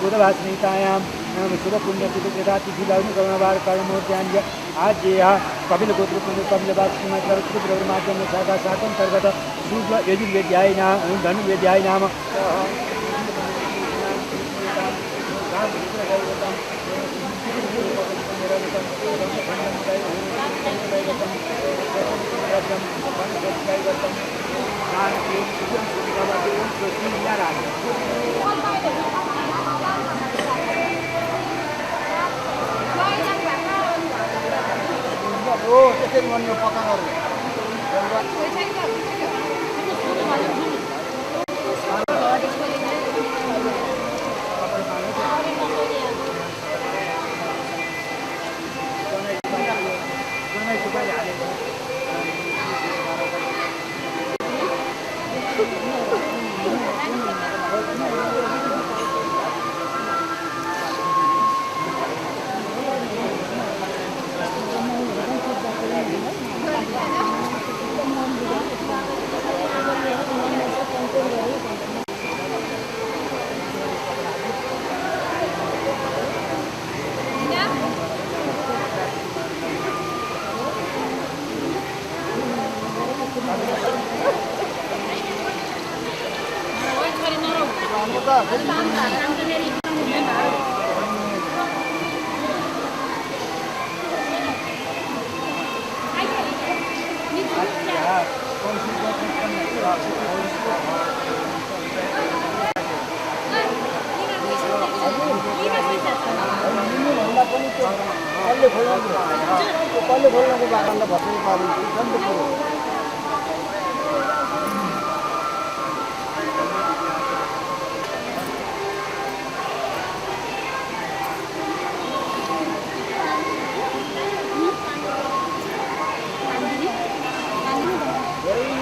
बुधवासनीतायां शुभपुण्यतिथि लग्नकर्णवार कर्मोद्यान्य आज कपिल गोत्र कपिलवासमाध्यम शाखा शाखान्तर्गत शुक्ल यजुर्वेद्याय धनुर्वेद्याय नाम त्यसरी भन्नु पक्का गरौँ कहिले खोल्नको बाटोलाई भत्रै पारिन्छ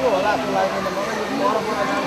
होला जस्तो लाग्दैन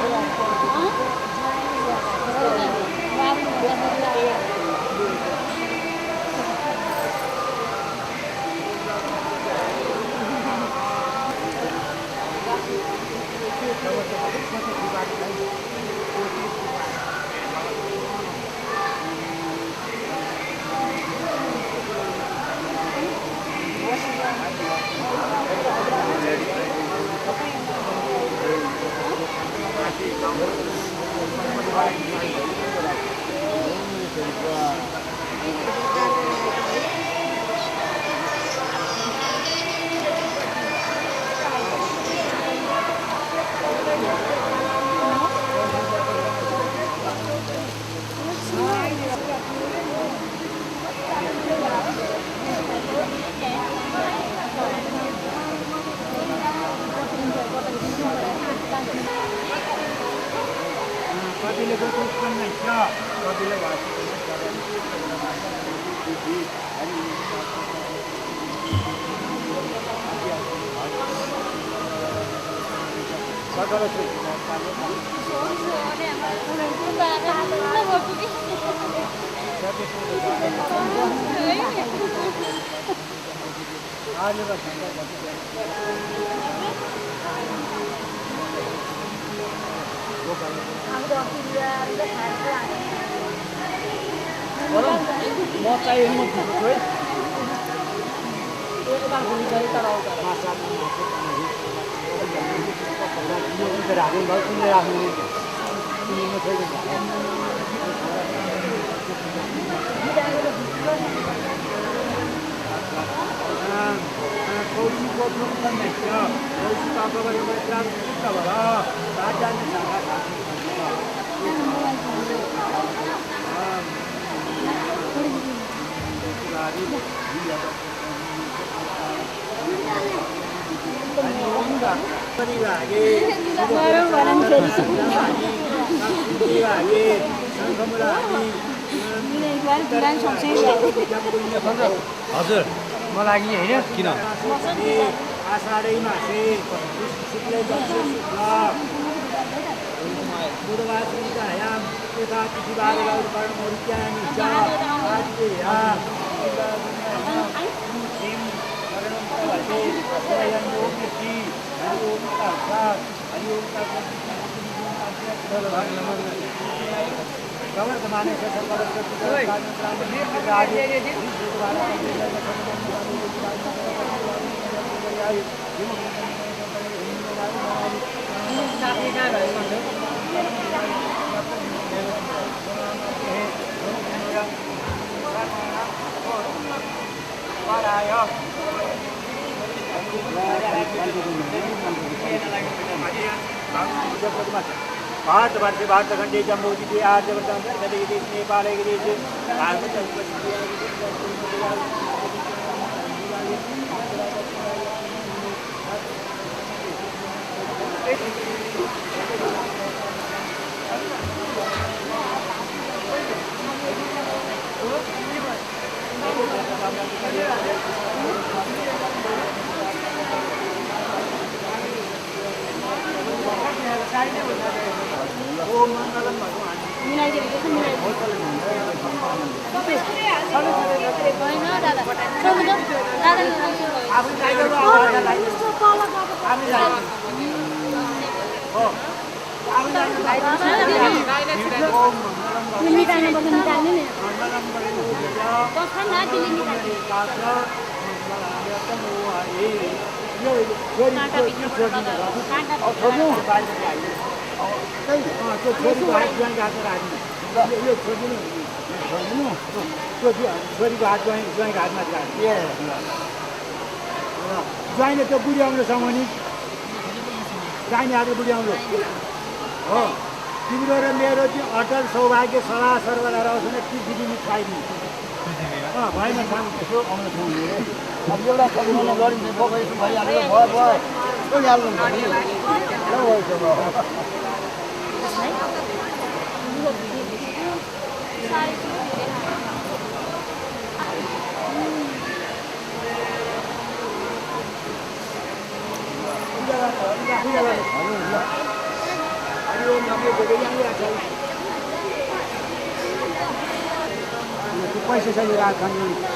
म चाहिए म है एक बार भूल गए तर माछा यो राख्नु भयो कुनै राख्नु कुनै छैन कौशिक गोत्र कन्या कौशिक आपको प्राप्त भला राजाले शाखा हजुर मलाई होइन किन आषाढै मासे शुक्लै पक्षे शुक्ल बुधवासनीतायां यथा तिथिवार कर्मोद्यानि च आद्येया स्वयं ओम समर्थ माने भारतवर्षे भारतखण्डे जम्बूद्वीपे आर्यवर्तनगते नेपाले गिरिशे छोरीको हात ज्वाइँको हातमा ज्वाइँले त्यो बुढी आउनुसम्म नि ज्वाइँले हातले बुढी आउनु हो तिम्रो र मेरो चाहिँ अटल सौभाग्य सल्लाह सर्वदा रहोस् भने पृथ्वी खाइदिनु भएन यसो आउनु अब एउटा सजिलो गरिन्छ बोकेको भइहाल्यो पैसा चाहिँ राख्नु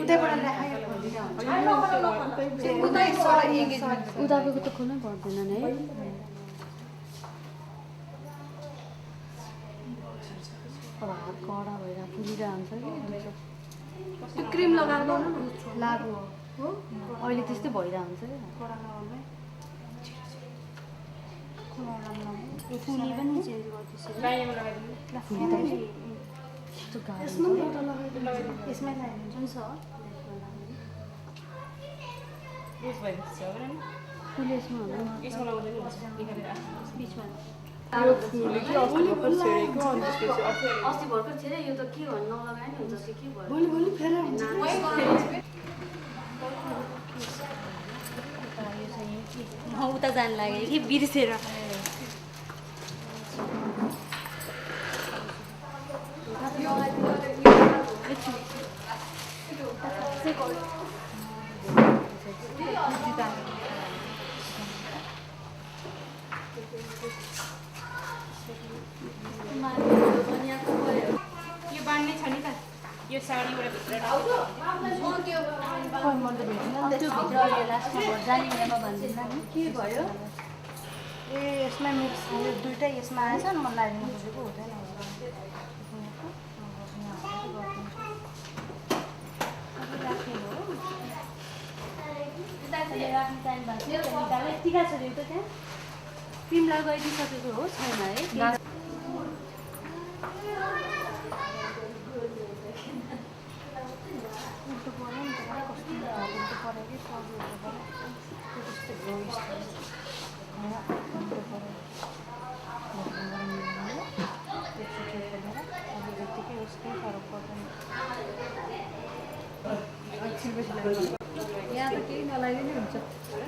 उतैबाट ल्याखायो उताको त खोल्नै पर्दैन है कडा भएर फुलिरहन्छ कि क्रिम लगाएको लागु हो अहिले त्यस्तै भइरहन्छ कि फुली पनि चेन्ज गर्दैछ फुली त यस्तो गाह्रो यसमै लगाइदिन्छ जुन छ फुल यसमा बिचमा अस्ति भर्खर थियो यो त के भन्नु नलगाए नि हुन्छ के भयो भोलि फेरि म उता जानु लाग्यो कि बिर्सेर यो बान्ने छ नि त यो साडीबाट भित्र त्यो भित्र लास्टमा घर जाने बेलामा भन्दिनँ नि के भयो ए यसमा मिक्स यो दुइटै यसमा आएछ नि मलाई लाग्नु खोजेको हुँदैन राख्ने टाइम भएको थियो निकालेर टिका छ त त्यहाँ क्रिम लगाइदिइसकेको हो छैन है यहाँ त केही नलागिने हुन्छ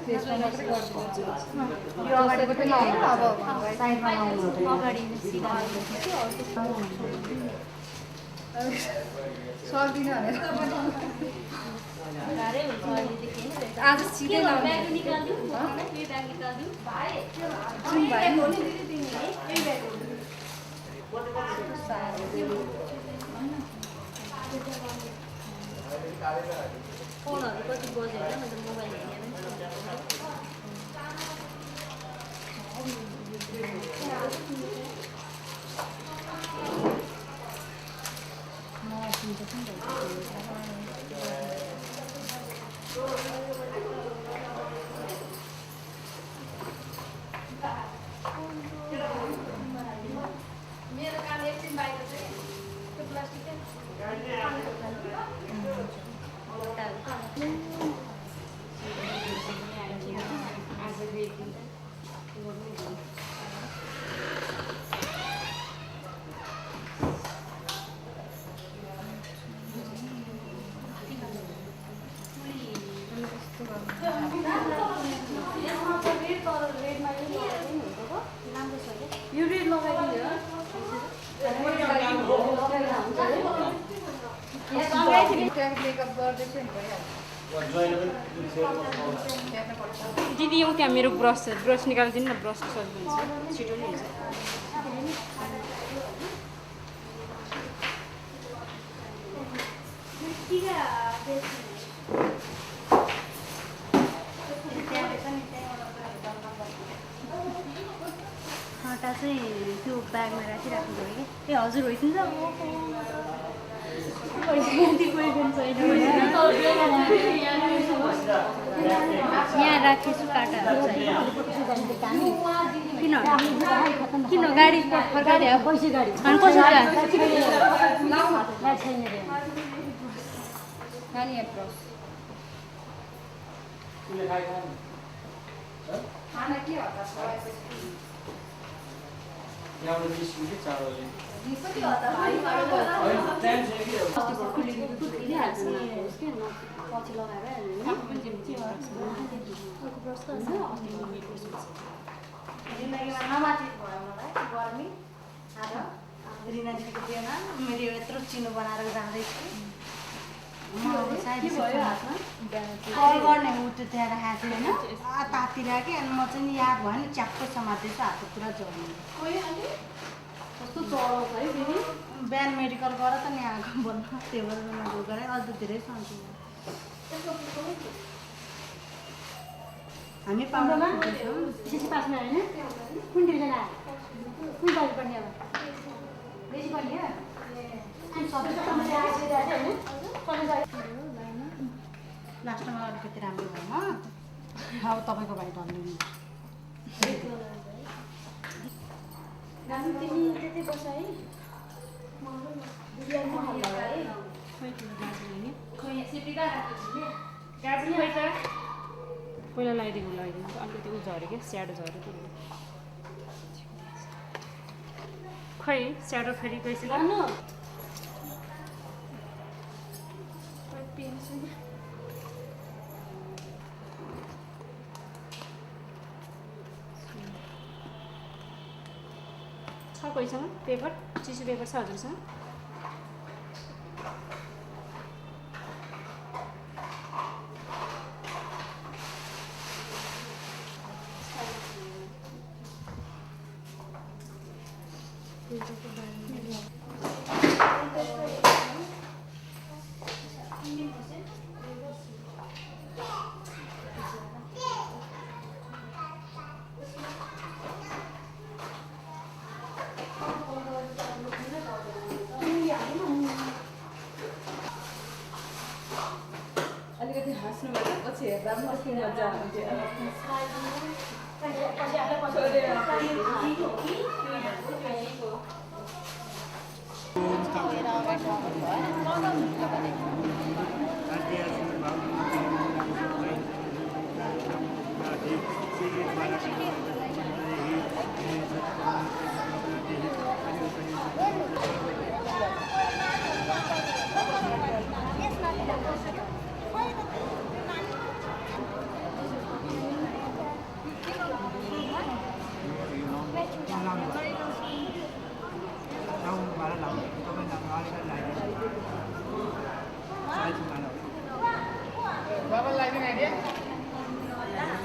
त्यसमा मात्रै गरिदिन्छ यो अगाडिबाट लगाउनु अब साइडमा लाउनु अगाडि सक्दिनँ भनेर गाह्रै हुन्छ अहिलेदेखि आज सिधै लाउने ब्याग निकालिदिउँ ब्याग निकालिदिउँ फोनहरू कति बज्यो होइन मैले मोबाइल हेरेर मेरो काम एकछिन बाहिर चाहिँ त्यो प्लास्टिक यो रेड लगाइदिनु मेकअप गर्दैछु नि भइहाल्छ दिदी यो त्यहाँ मेरो ब्रस छ ब्रस निकालिदिनु न ब्रस सजिलो हुन्छ छिटो नै हुन्छ खटा चाहिँ त्यो ब्यागमा राखिराख्नु पऱ्यो कि ए हजुर होइन यहाँ राखेछु काँटाहरू चाहिँ किन गाडी फर्काले पैसा गाडी अनि कसरी नानी ब्रस खाना के होला कति होला पछि लगाएर नमाथि भयो मलाई गर्मी आज रिनाजीको बिहेमा मैले यत्रो चिनो बनाएर जाँदैछु के भयो हातमा कल गर्ने ऊ त्यो त्यहाँ राखेको थियो होइन तातिरहेको कि अनि म चाहिँ याद भयो नि च्याप्पै समात्दैछु हातको पुरा जल्ने कस्तो चढाउँछ है दिदी बिहान मेडिकल गर त नि आएको बोल्न त्यो गरेर मैले गरेँ अझ धेरै सन्चो हामी पाउँदैमा एसएससी पासमा होइन कुन डिभिजन आयो कुन कलेज पढ्ने अब बेसी पढ्ने लास्टमा अलिकति राम्रो भएन अब तपाईँको भाइ ढल्नु तिमी त्यतै बस है पहिला लगाइदिएको अलिकति ऊ झऱ्यो क्या स्याडो झऱ्यो त्यो खै स्याडो फेरि गइसक्यो गर्नु छ कोहीसँग पेपर चिसो पेपर छ हजुरसँग अलिकति हाँस्नुभयो पछि हेर्दा पनि कस्तो मजा आउँथ्यो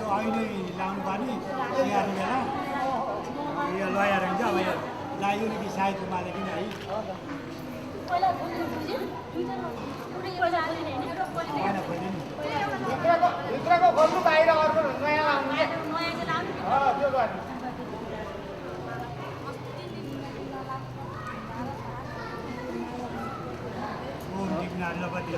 अहिले लाउनु पर्ने तिहारको बेला यो लगाएर हुन्छ अब यो लाग्यो नि कि सायद उमाले किन है भित्रको खोल्नु बाहिर अर्को नयाँ लाउनु के त्यो गर्नु ओम दिग्नार लपतिर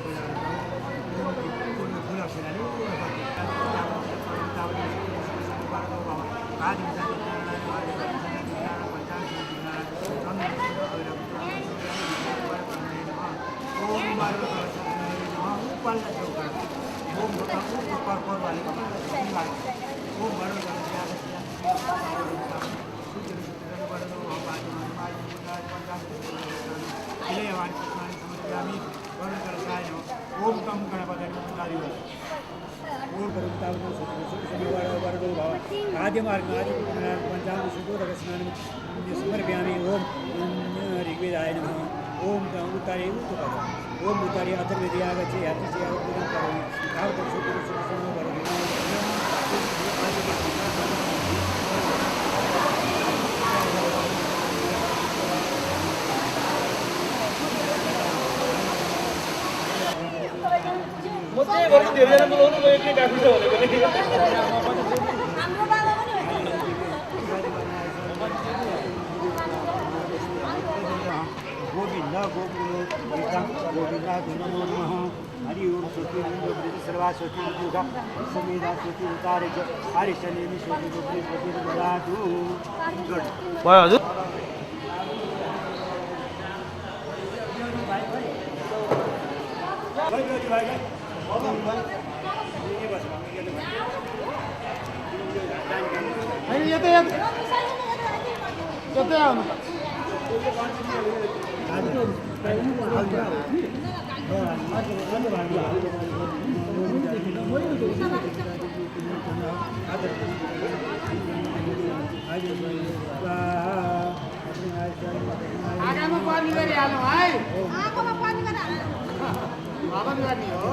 ओम कम गणपति आद्यमार्ग पंचांग सुदोदक स्नान समर्पयामि ओम ऋग्वेदाय नमः ओम उत्तरे उत्तपद ओम उत्तरे अथर्ववेदे आगच्छे यातिसे पूजन करोमि तावत् सुपुरुष सुनो म चाहिँ भन्छु धेरैजना बोलाउनु म एक्लै गएको छ भनेको गोविंद गोविंदाय नमो नमः हरि ओम सोति सर्वा सोति दुर्गा समेधा सोति उतारे हरिशनेमि सोति दुर्गे सोति ददातु गुड भयो हजुर भाइ यतै आउनु आगामा पानी गरिहाल्नु है आगामा पानी गरिहाल्नु आगामा गर्ने हो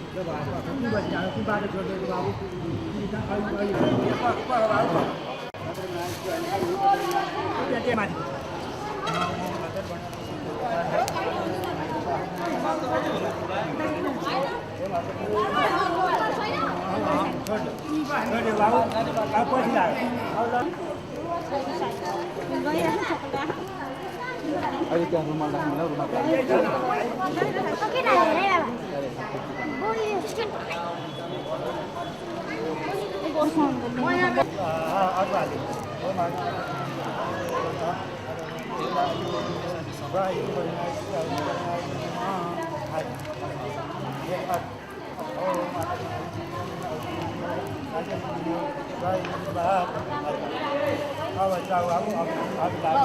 के बजी जानु कि बाटो छोडेको बाबु त्यहाँ माथि बाबु पछि अहिले त्यहाँ रुमाल राख्नु होला रुमाल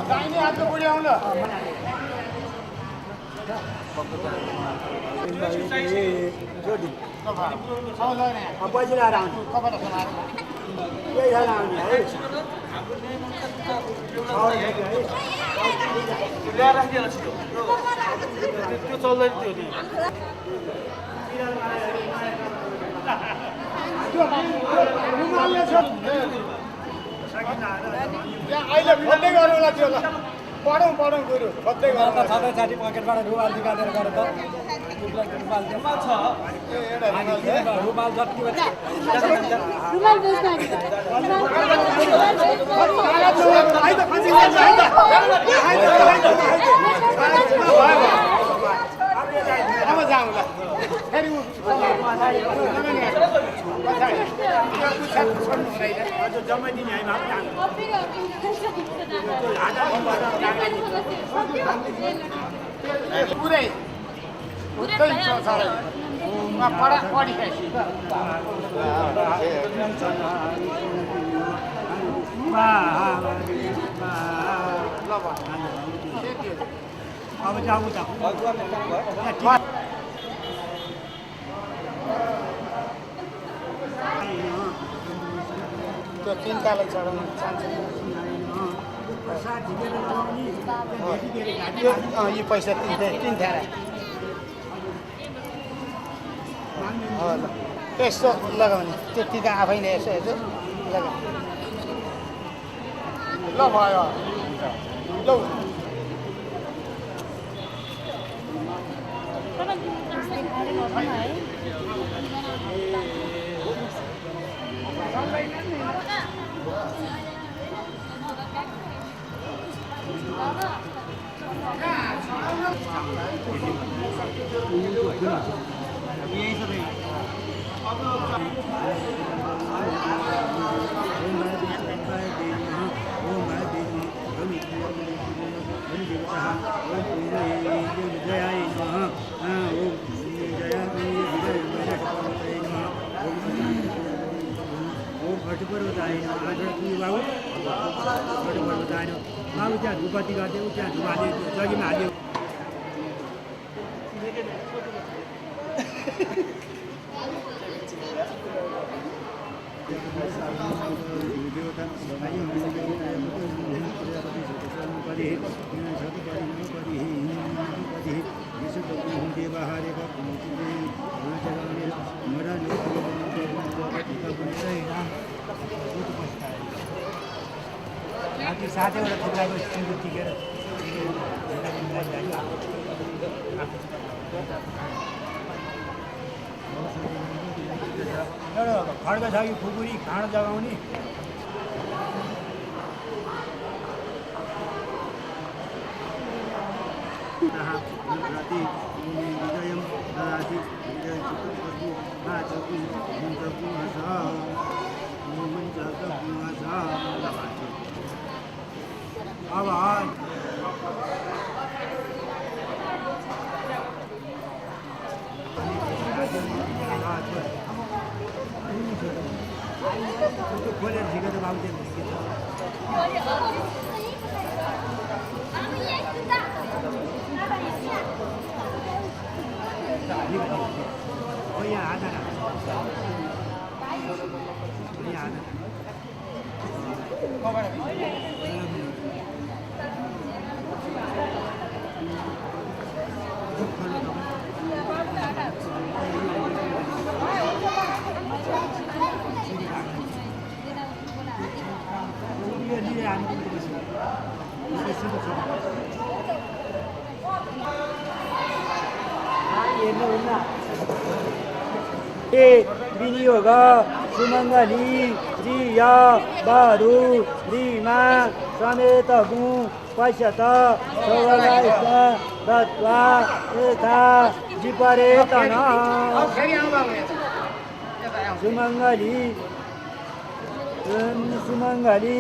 दाहिने हातको बुढी आउन पछि लाएर आउनु यही खाएर आउने है त्यो चल्दैन त्यो अहिले खोज्दै गरौँला त्यो ल पढौँ गुरु खोज्दै गरौँ छँदै साठी पकेटबाट रुमाल निकालेर गरे त रुमाल जति रुमाल बेच्न अब जाउँला फेरि जम्मै दिन पुरै अब जाऊ त त्यो तिनतालाई चढाउनु चाहन्छ यो पैसा तिन थ्यारा यसो लगाउने त्यति त आफैले यसो यसो लगा ल भयो लौ बाबु त्यहाँ धुपती गरिदियो त्यहाँ धुवाले जगीमा हाल्यो सातैवटा थुप्राको सिन्दुर टिकेर एउटा खड्ग छ कि खुकुरी खाँड जगाउने अब खोलेर झिकेर बाबु यहाँ आधा हामी पनि बस्छौँ यसो छ हेर्नुहुन्न ए विनियोग सुमङ्गली रिया बरु रिमा समेत गुँ पश्यत सौरगायस्ता दत्वा यथा विपरेतन सुमङ्गली सुमङ्गली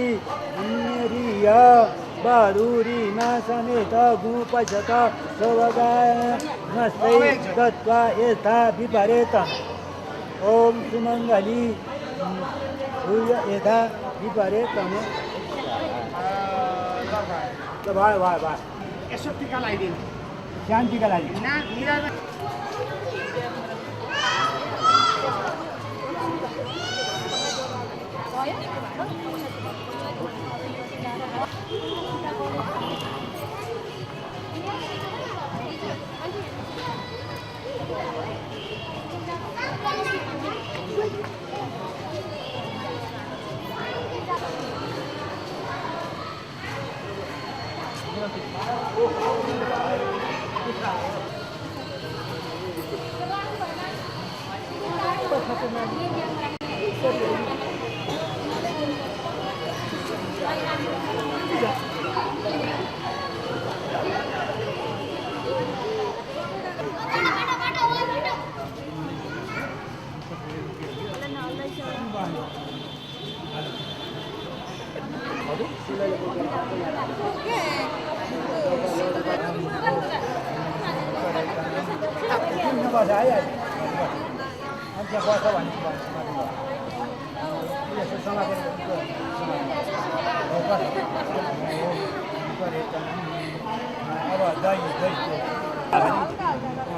रिया बरु रिमा समेत गुँ पश्यत सौरगायस्ते दत्वा यथा विपरेतन ओम सुमङ्गली यथा विपरेतन भयो भयो भयो यसो टिका लगाइदिनु शान्तिका लागि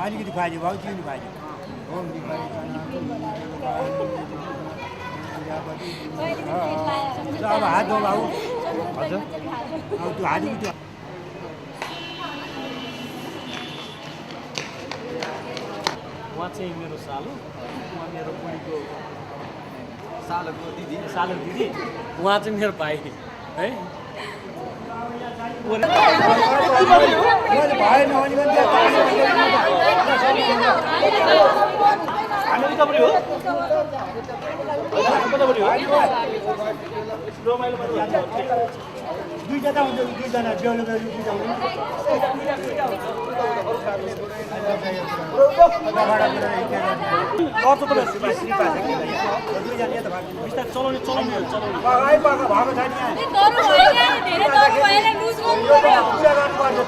अलिकति खुवाइदियो भाउ दिनु खुवाइदियो अब हात धो भाउ हजुर अब त्यो हात त्यो उहाँ चाहिँ मेरो सालो उहाँ मेरो बुढीको सालोको दिदी उहाँ चाहिँ मेरो भाइ है भएन हामी उतापट्टि हो दुईजना हुन्छ दुईजना बेहुलो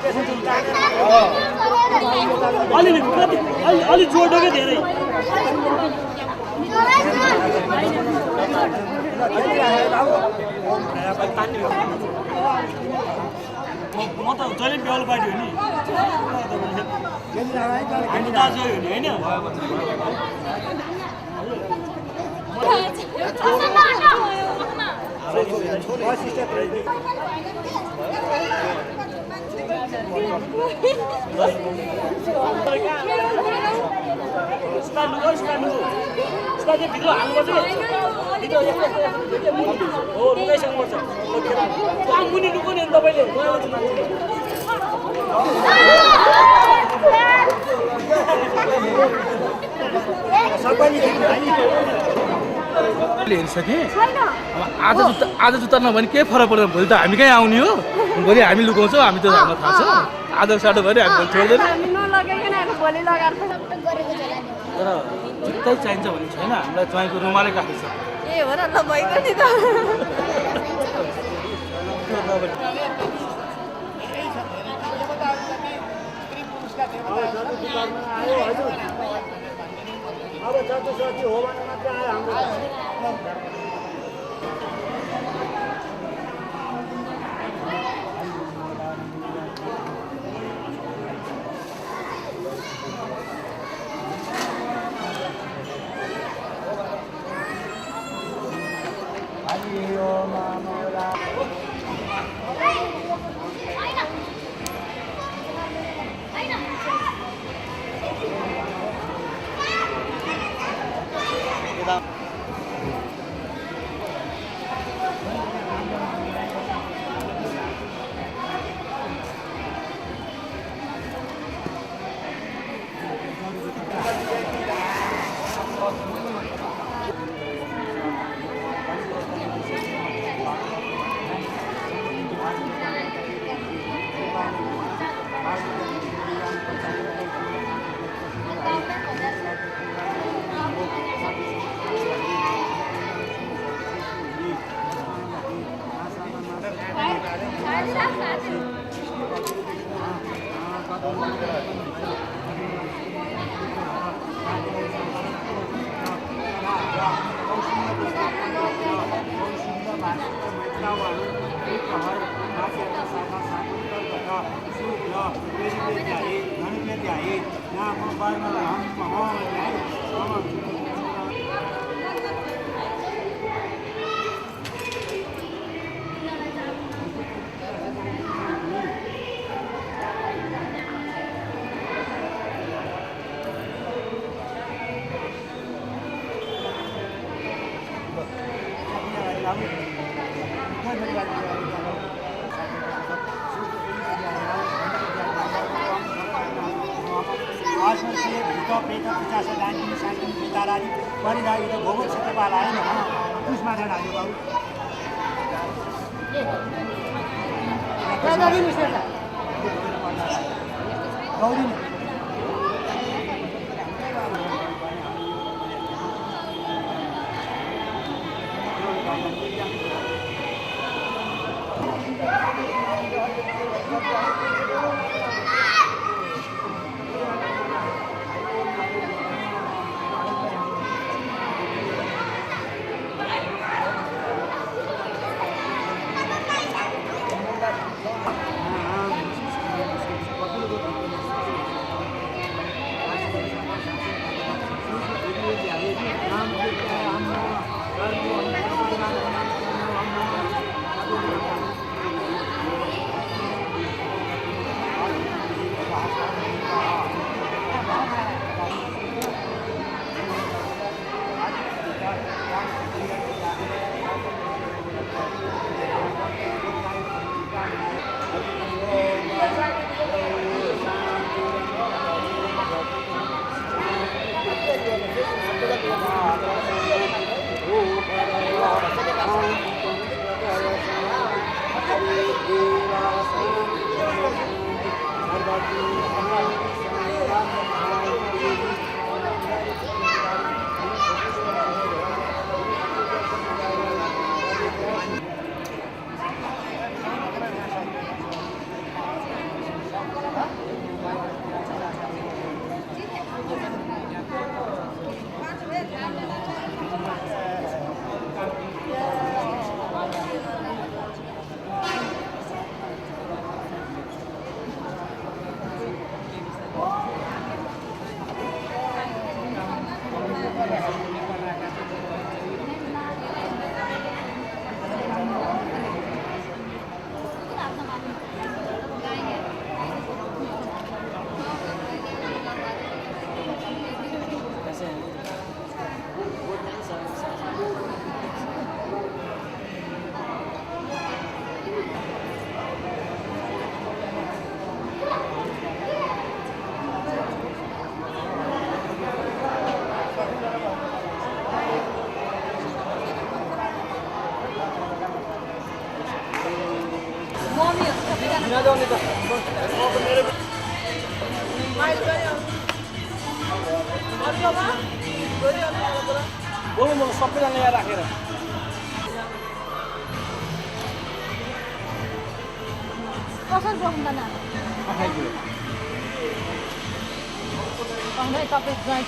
बेहुली दुईजना अलि जोड्यो क्या धेरै म त जहिले बेहुल पार्टी हो नि हामी दाजु हो नि होइन भिडियो हाल्नुपर्छ हो रुदैसँग पर्छ मुनि लुको नि तपाईँले हेरिसकेँ अब आज जुत्ता नभने केही फरक पर्दैन भोलि त हामी कहीँ आउने हो भोलि हामी लुकाउँछौँ हामी त हामीलाई थाहा छ आधा साटो भयो हामी छोड्दैन तर जुत्तै चाहिन्छ भन्ने छैन हामीलाई ज्वाइँको रुमालै काफी छ ए हो र ल भइगयो नि त अब जति हो भने मात्रै आयो हाम्रो सबैजना यहाँ राखेर कसरी बोक्नु त नाम तपाईँ ज्वाइँ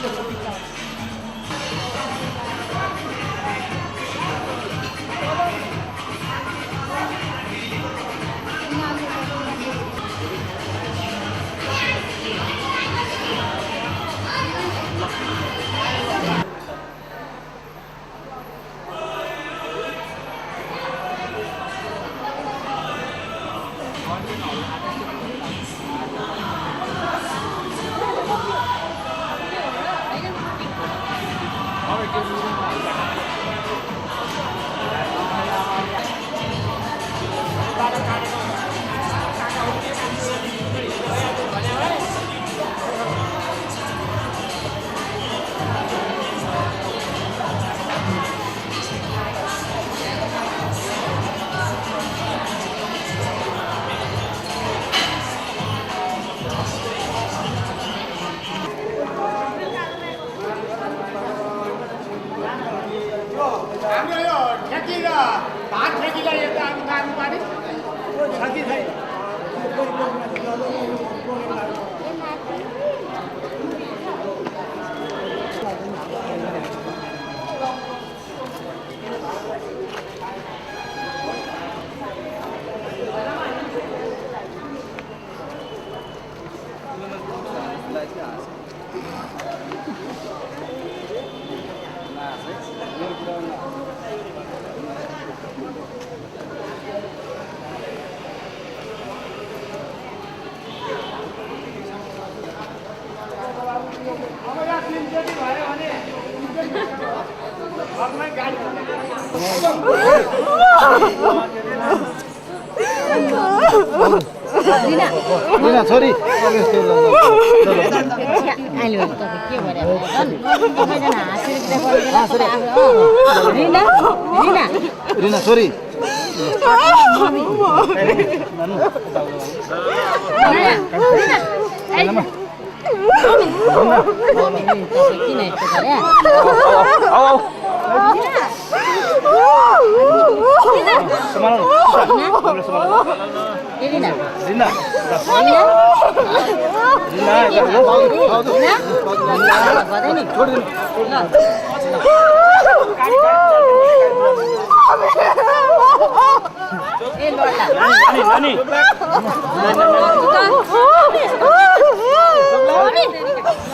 रिना छोरी रिना छोरी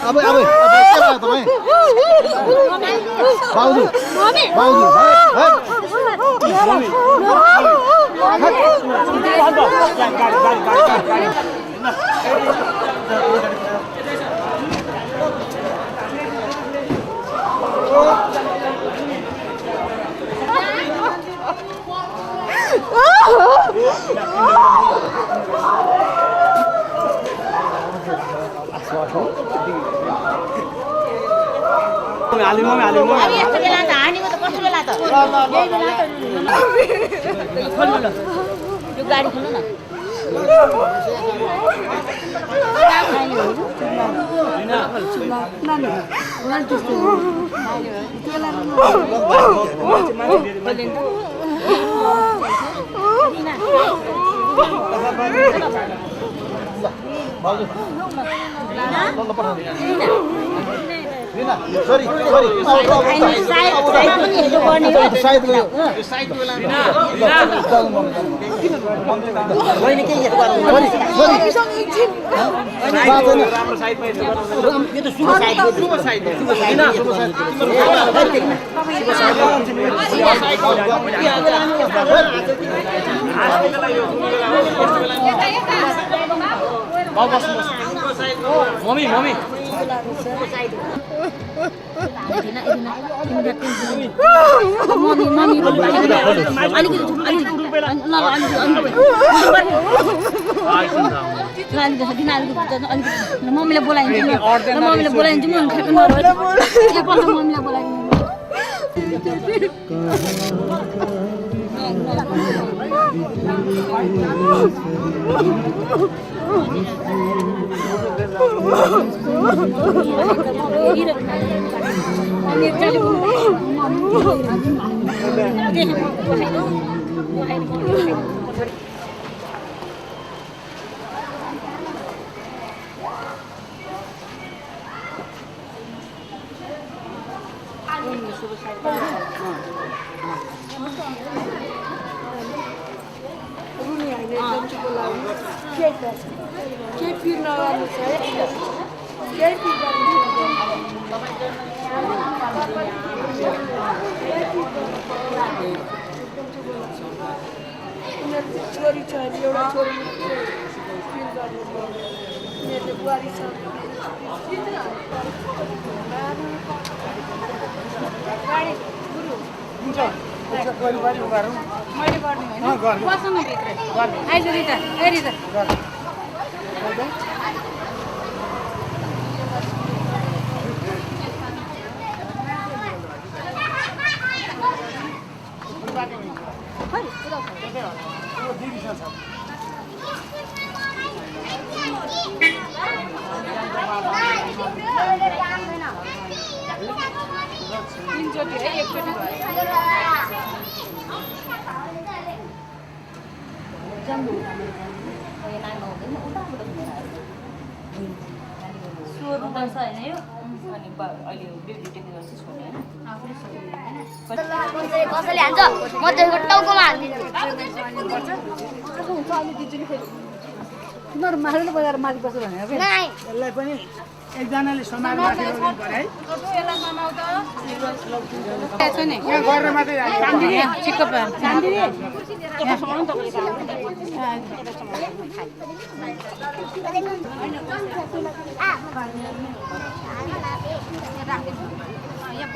अब अब तपाईँ बाउजू बाउजू गाडी खोल्नु न रिना छोरी छोरी मम्मी मम्मी मम्मीले बोलाइदिन्छु मम्मीले बोलाइदिन्छु छोरी छ एउटा छोरी बुहारी छ मैले गर्ने तीनचोटि है एकचोटि भयो सोह्र वर्ष होइन यो अनि अहिले बेबी टेक्निकल चाहिँ छोड्यो होइन कसैले हान्छ म त्यसको टाउकोमा हालिदिन्छु तिमीहरू मारेर बजार माथि बस्छ भनेर यसलाई पनि एकजनाले समाज माथि लगिदिनु पर्यो है यहाँ गरेर मात्रै यहाँ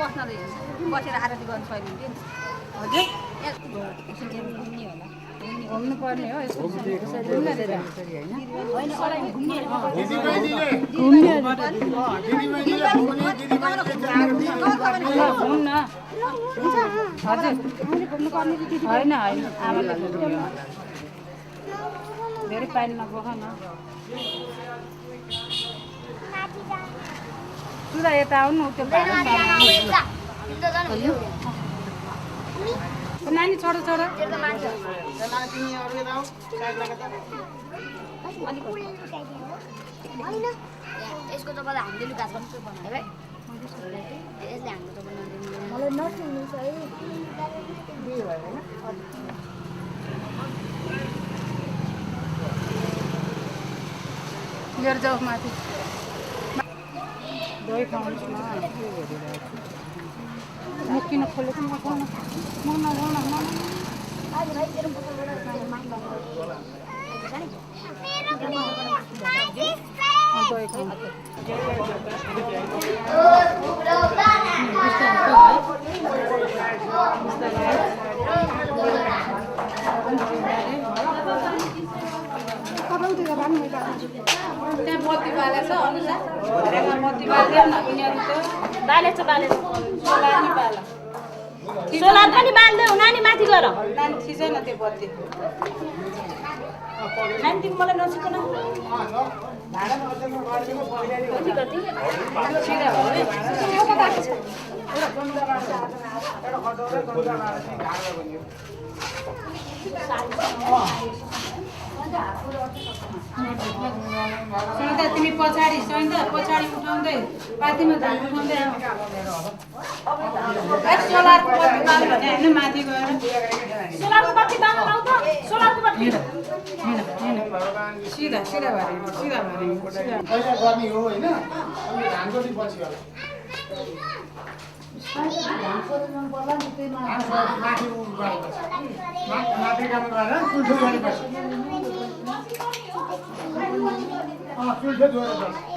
बस्न बसेर आरती गर्नु सकिन्थ्यो नि घुम्नु पर्ने हो यसको होइन आमाले धेरै पानी नबोक न सुधा यता आउनु त्यो नानी छोडो छोडो यसको तपाईँलाई हामीले लुगा सक्छु भन्यो भाइ यसले हाम्रो त लिएर जाऊ माथि दही खुवाउनुहोस् न किन खोलेको नखाउनु त्यहाँ बत्ती बालेको छ अनुसार बत्ती बाल्दैन बालेछ सोलर पनि बाल्दै नानी माथि गर नानी थिचेन त्यो बत्ती नानी तिमी मलाई नसिकन सैदा तिमी पछाडि उठाउँदै पातीमा धान उठाउँदै सोलरको बत्ती बाल भने होइन माथि गएर सोलरको बत्ती बाल्न लाउ त सोलरको बत्ती सिधा भरे पैसा गर्ने हो होइन धानको चाहिँ पछि होला माथि माथि काम गरेर चुल्ठो गरेपछि चुल्ठो जोडेपछि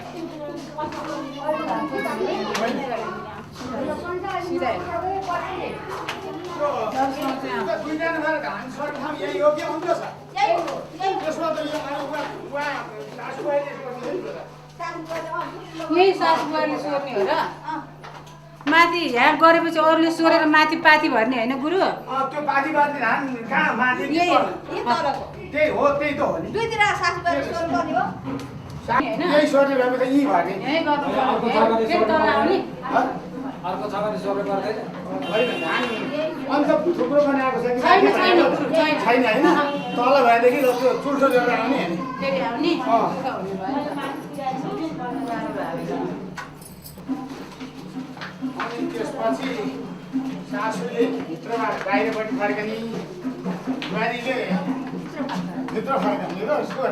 दुईजना भएर धान सर्ने ठाउँ यही हो कि हुन्छ सर त्यसमा त यही सासुवारले सोर्ने हो र माथि यहाँ गरेपछि अरूले सोरेर माथि पाती भर्ने होइन गुरु त्यो पाती बाँध्ने धान कहाँ माथि त्यही हो त्यही त हो नि यही सोर्ने भएपछि यहीँ भर्ने यहीँ गर्नु फेरि तल आउने अर्को जग्गाले सोर्नु पर्दैन होइन धान अन्त थुप्रो बनाएको छ कि छैन छैन होइन तल भएदेखि चुल्ठो जोडेर आउने होइन फेरि आउने अनि त्यसपछि सासूले भित्रबाट बाहिरपट्टि फर्कने बुहारीले भित्र फर्कने र उसको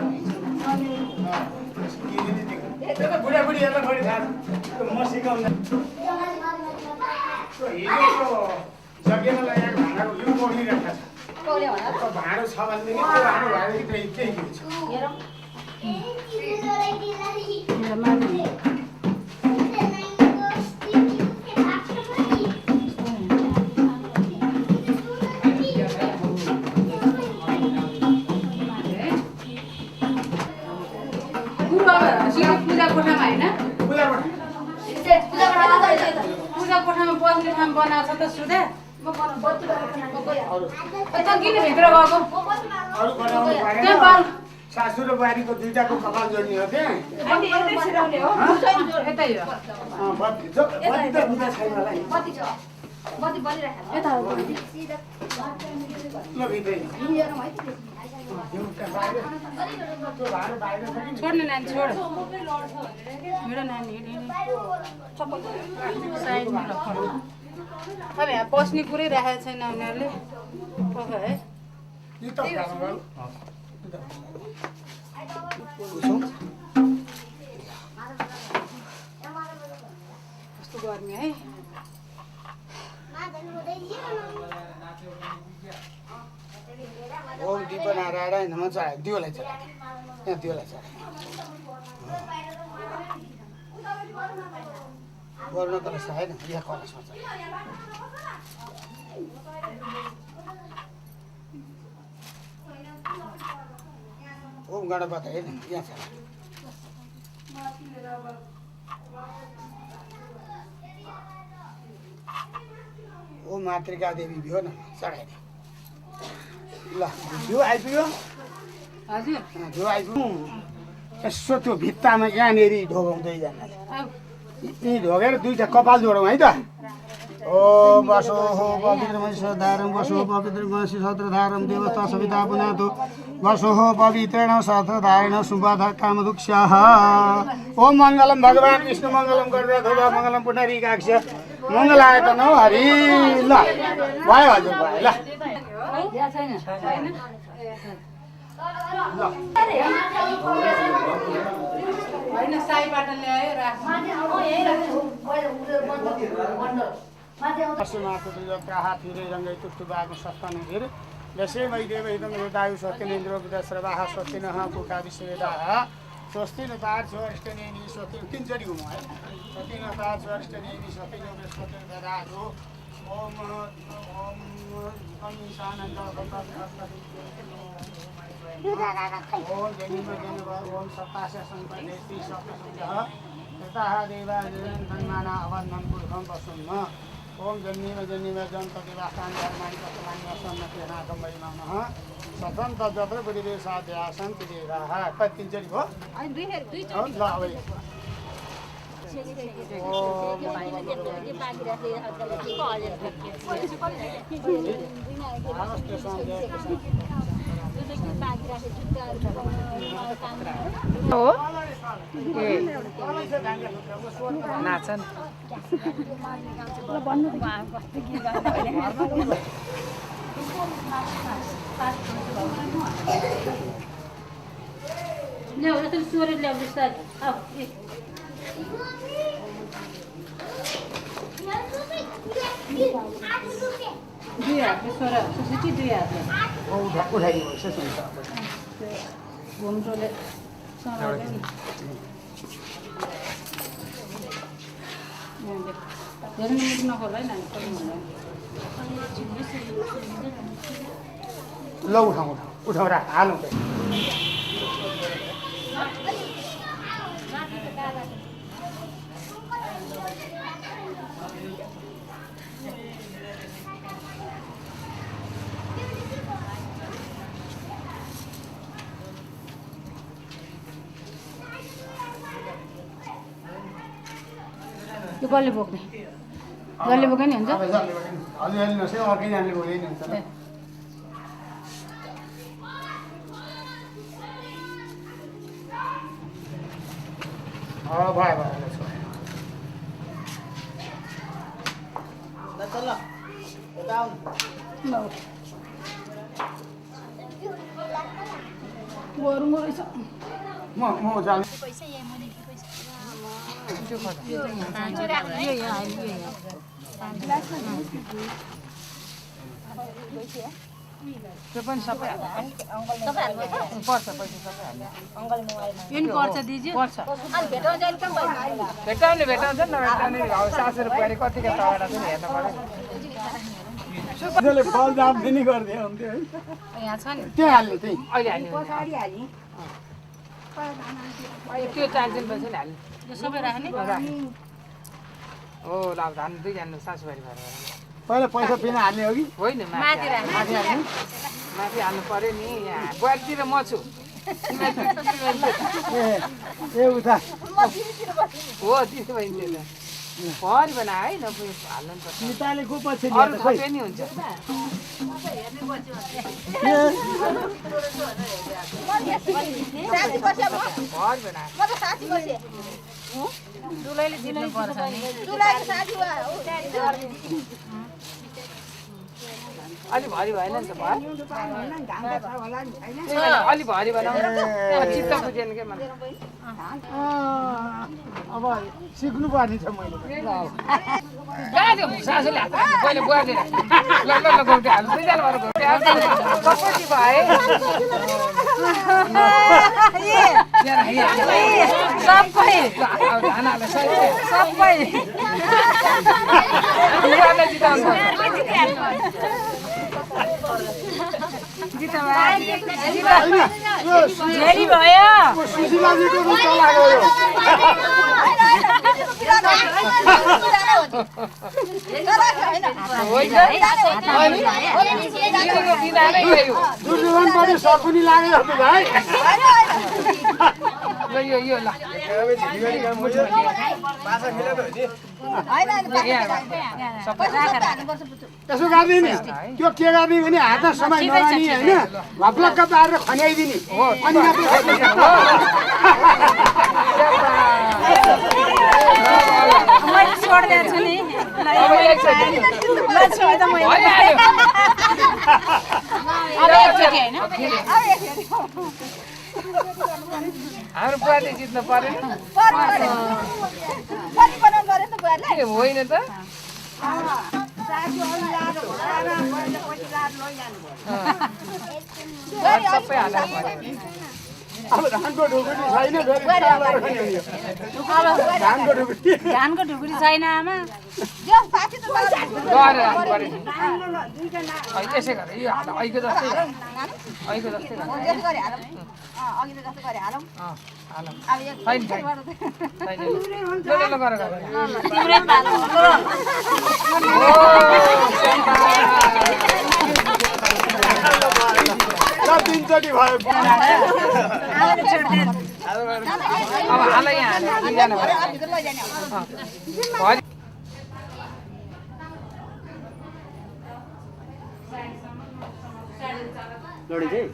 त्यो त बुढाबुढीहरूलाई बढी थाहा छ म सिकाउँदैन हिजोको जग्गामा ल्याएको भाँडाको यो पौडिरहेको छ भाँडो छ भनेदेखि त्यो भाँडो भएदेखि केही हुन्छ पूजा कोठामा होइन पूजा कोठामा बस्ने ठाउँ बनाएको छ त सुधा किन भित्र गएको अरू बनाउनु परेन सासू र बुहारीको दुईटाको कपाल जोड्ने हो क्या यतै हो बत्ती त बुझा छैन होला नि बत्ती बलिरहेको ल भित्रै छोड्नु नानी छोड मेरो नानी साइडमा राख्नु अब यहाँ बस्ने कुरै राखेको छैन उनीहरूले है कस्तो गर्ने है ओम दीप नारायण नमः चढायो दियोलाई चढायो यहाँ दियोलाई चढायो गर्नु त सहाय न यहाँ कलसमा चढायो ओम गणपत है यहाँ चढायो ओम मातृका देवी भी हो न चढाइदियो ल घिउ आइपुग्यो हजुर घिउ आइपुग्यो यसो त्यो भित्तामा यहाँनिर ढोगाउँदै जानु यी ढोगेर दुईवटा कपाल जोडौँ है त ओ बसो हो पवित्र धारम बसो पवित्र मसी सत्रधारम देवता सविता पुनातो बसो हो पवित्रेण सत्रधारेण सुबध कामदुक्षः ओम मङ्गलम भगवान् विष्णु मङ्गलम गरुडध्वज मङ्गलम पुण्डरीकाक्ष मङ्गलायतन हरि ल भयो हजुर भयो ल होइन साईबाट ल्यायो हाथिरे रङ्गै तुष्टुबाको सस्तानु धेर दशे मैदेव इदं वेदायु सत्यनेन्द्रो विदस्रवाः स्वस्तिनः पुका विश्ववेदाः स्वस्ति न तार्स्वरिष्ठनेनि स्वस्ति तिनचोटि घुमौँ है स्वस्ति न तार्स्वरिष्ठनेनि स्वस्ति न बृहस्पतिर्दधातु ओम ओम अमीशानन्द ओम जनिम ओम सप्ताश संपदेति सप्तसुजः ततः देवा जन्माना अवन्नं पुरुषं वसुन्म ओम जन्मीम जन्तदेवास्तानि धर्माणि पशुमानि असन्नतेनाकं वैमानः सतं तत्र परिदेशाद्यासन् देवाः कति तिनचोटि भयो ल अब हो ए नाचन ल्याउ यसरी सोरेर ल्याउ बिस्तारै आऊ दुई हातले सोर सुसिटी दुई हातले उठाइदिनु विशेष हुन्छ घुम्टोले समाल्यो नि धेरै मुटु नखोल है नानी ल उठाउँ उठाउँ राख हालौँ यो कसले बोक्ने जसले बोके नि हुन्छ अलिअलि नसै अर्कैजनाले बोके नि हुन्छ भयो भयो चल यता आउनु गरौँ रहेछ म जानु त्यो पनि सबै पर्छ पैसा सबै यो नि पर्छ दिदी पर्छ भेटाउने भेटाउँछ नभेटाउने अब 700 रुपियाँ कतिको तगडा पनि हेर्नु पर्यो फल दाम पनि गरिदिए हुन्थ्यो है यहाँ छ नि त्यहाँ हाल्नु त्यही अहिले हाल्नु त्यो चार्जिङ पैसा हाल्नु यो सबै राख्ने हो लाभ धान दुई जानु सासुबारी भएर पहिला पैसा पिन हाल्ने हो कि होइन माथि हाल्नु माथि हाल्नु पर्यो नि यहाँ बुहारीतिर म छु ए उता हो दिदी बहिनी भरि बना है नपुगे हाल्नु पर्छ नितालेको पछि अरू थपे नि हुन्छ भरि बना दुलैले दिनु पर्छ नि अलि भरि भएन नि त भयो अलि भरि बनाउनु चित्त बुझेन के मलाई अब सिक्नु पर्ने छ मैले कहाँ त्यो सासूले हात राख्नु पहिले बुहारी ल गौटे हाल्नु दुईजना भएर गौटे हाल्नु सबै भए सबै सबै बुहारीलाई जिताउनु झेली भयो सुशीलाजीको रुचा लाग्यो यो दुर्योधन पनि सकुनी लाग्यो जस्तो भाइ यो ल त्यसो गरिदिने त्यो के गर्ने भने हातमा समय नरानी होइन भक्लक्क पारेर खन्याइदिने अनि मात्रै मैले छोडिदिएको छु नि ल छोड्दा मैले हाम्रो बुहारीले जित्नु परेन होइन त सबै हाल्नु पर्यो अब धानको ढुकुटी छैन फेरि कालाएर खन्याउने हो। धानको ढुकुटी धानको ढुकुरी छैन आमा गरेर हाल्नु पर्यो नि त्यसै गरेर यो हाल अहिलेको जस्तै अहिलेको जस्तै छैन तिम्रै पालो तिनचोटि भयो अब हाल यहाँ दुईजना भयो लडी चाहिँ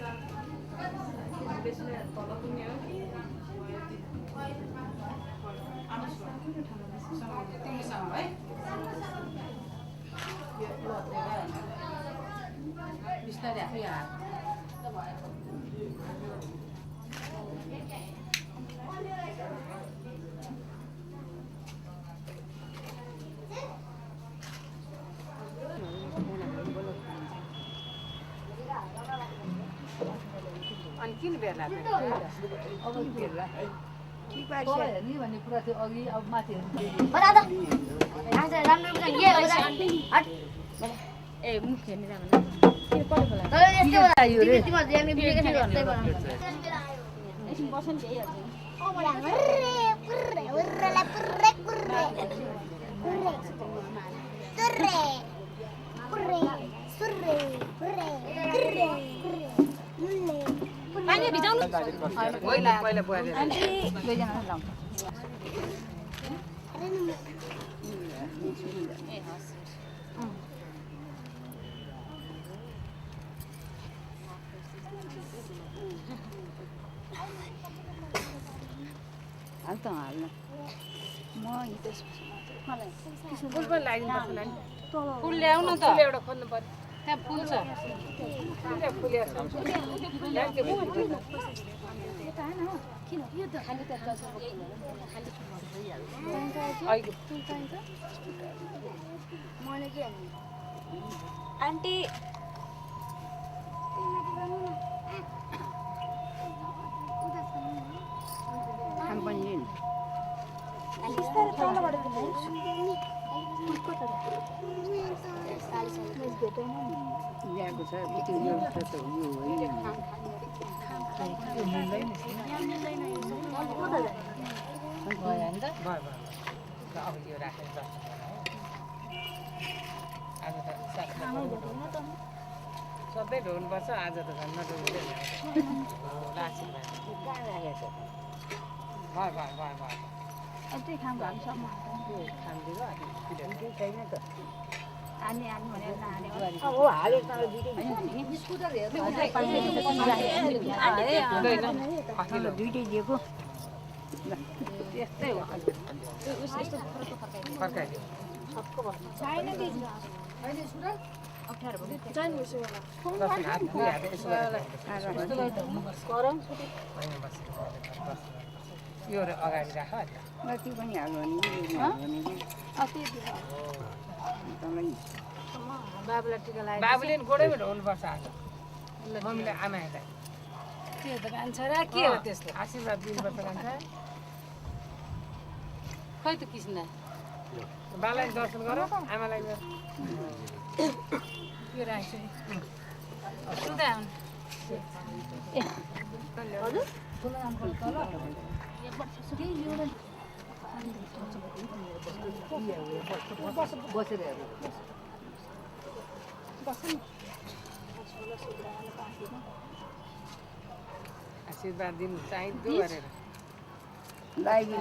अनि किन बेला हेर्ने भन्ने कुरा थियो अघि अब माथि ए मुख हेर्ने पानी भिजाउनु पहिला बुहारी दुईजना लाउँ हाल त हाल्न म फुल पनि लगाइदिनुपर्छ नानी फुल ल्याउन त फुल एउटा खोज्नु पर्यो त्यहाँ फुल छ आन्टी ल्याएको छ अब यो राखेर आज त सधैँ ढोग्नुपर्छ आज त झन् नढोग्दैन लासी भयो भयो भयो भयो यतै खाम घामसम्म आनी भनेर नहाने स्कुटर हेर्नु दुइटै दिएको त्यस्तै हो छैन दिदी होइन स्कुटर अप्ठ्यारो भयो यो अगाडि राख कति पनि हाल्नु बाबुलाई टिका लाग्यो बाबुले गोडैमा ढोल्नुपर्छ आज मम्मीले आमाहरूलाई के त कान्छ र के हो त्यस्तो आशीर्वाद दिनुपर्छ कान्छ खै त किसिना बालाई दर्शन गर आमालाई के राख्छु सुधा हजुर ठुलो अङ्कल तल बसेर हेर्नु आशीर्वाद दिनु चाहिँदो गरेर लगाइदिनु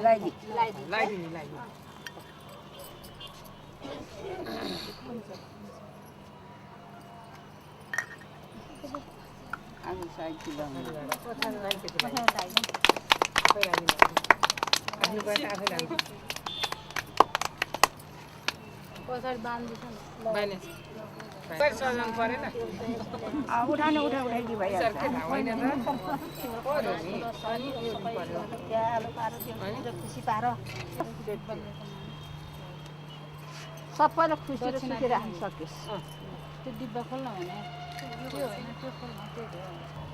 पछाडि बाँध्दैछ सजाउनु परेन उठाइदियो भइहाल्छ खुसी पार सबैलाई खुसी र सुखी राख्न सकियोस् त्यो डिब्बा खोल्न भने त्यो होइन त्यो खोल्न त्यही हो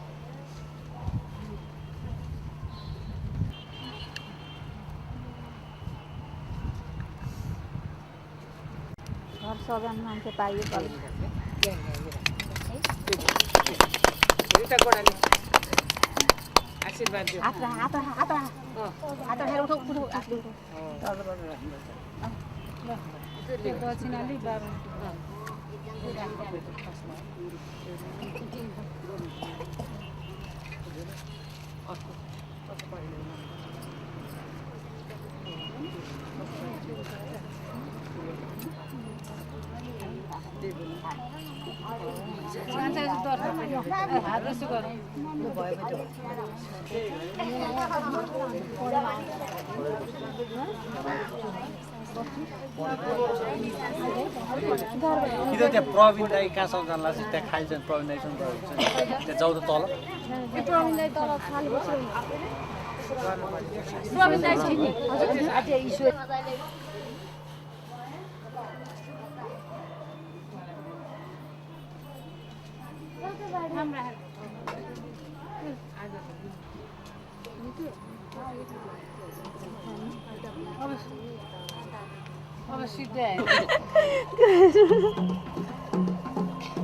घर सजाउन मान्छे पाइयो आशीर्वाद दियो हात उठाउ दक्षिणाले बाबा हात यसो गरौँ कि त त्यहाँ प्रवीण दाई कहाँसम्म जान्ला चाहिँ त्यहाँ खाइन्छ प्रवीण दाईसँग त्यहाँ जाउँ त तल प्रवीण दाई तल खाली बस्नु प्रवीण दाई छ नि हजुर ईश्वर अब सिधै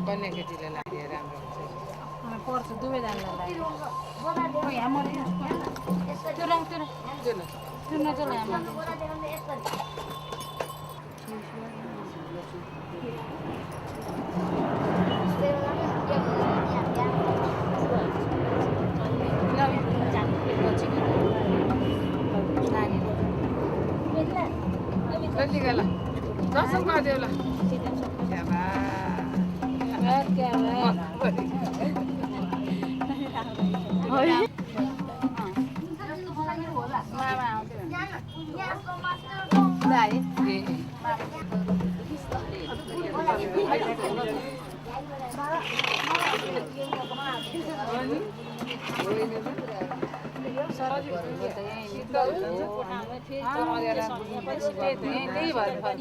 कन्या केटीलाई लाग्यो राम्रो हुन्छ पर्छ दुवैजनालाई त्यो रङ त्यो नचल जल्दी गला दर्शन गरिदेऊ ल यही भयो